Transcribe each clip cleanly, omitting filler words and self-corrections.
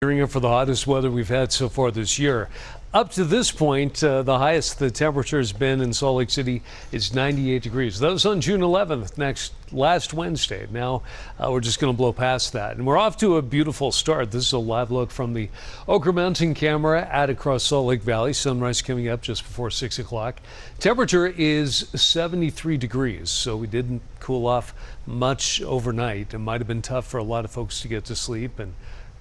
Gearing up for the hottest weather we've had so far this year. Up to this point, the highest the temperature has been in Salt Lake City is 98 degrees. That was on June 11th, last Wednesday. Now we're just going to blow past that. And we're off to a beautiful start. This is a live look from the Oquirrh Mountain camera at across Salt Lake Valley. Sunrise coming up just before 6 o'clock. Temperature is 73 degrees, so we didn't cool off much overnight. It might have been tough for a lot of folks to get to sleep, and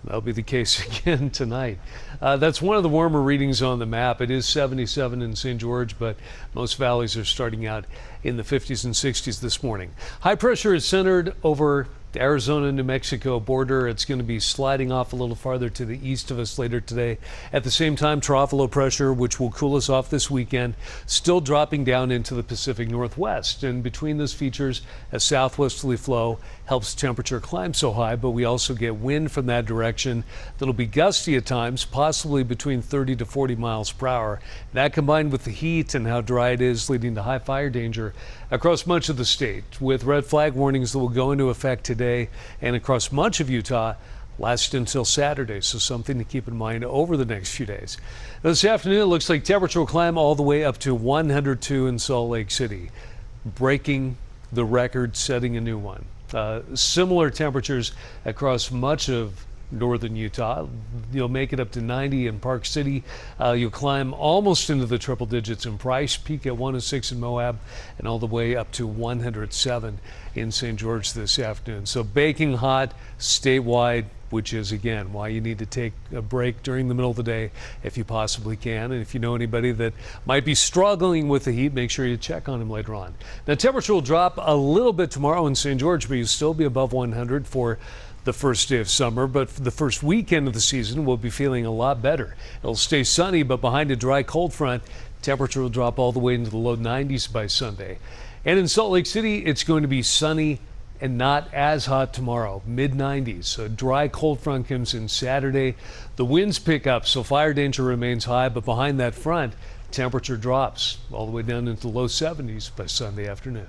that'll be the case again tonight. That's one of the warmer readings on the map. It is 77 in St. George, but most valleys are starting out in the 50s and 60s this morning. High pressure is centered over the Arizona-New Mexico border. It's going to be sliding off a little farther to the east of us later today. At the same time, trough low pressure, which will cool us off this weekend, still dropping down into the Pacific Northwest. And between those features, a southwesterly flow helps temperature climb so high, but we also get wind from that direction that'll be gusty at times, possibly between 30 to 40 miles per hour. That combined with the heat and how dry it is, leading to high fire danger across much of the state, with red flag warnings that will go into effect today and across much of Utah, last until Saturday. So something to keep in mind over the next few days. This afternoon, it looks like temperature will climb all the way up to 102 in Salt Lake City, breaking the record, setting a new one. Similar temperatures across much of northern Utah. You'll make it up to 90 in Park City. You'll climb almost into the triple digits in Price, peak at 106 in Moab, and all the way up to 107 in St. George this afternoon. So baking hot statewide, which is again why you need to take a break during the middle of the day if you possibly can. And if you know anybody that might be struggling with the heat, make sure you check on them later on. Now, temperature will drop a little bit tomorrow in St. George, but you'll still be above 100 for the first day of summer. But for the first weekend of the season, we'll be feeling a lot better. It'll stay sunny, but behind a dry cold front, temperature will drop all the way into the low 90s by Sunday. And in Salt Lake City, it's going to be sunny and not as hot tomorrow, mid-90s. So a dry cold front comes in Saturday. The winds pick up, so fire danger remains high, but behind that front, temperature drops all the way down into the low 70s by Sunday afternoon.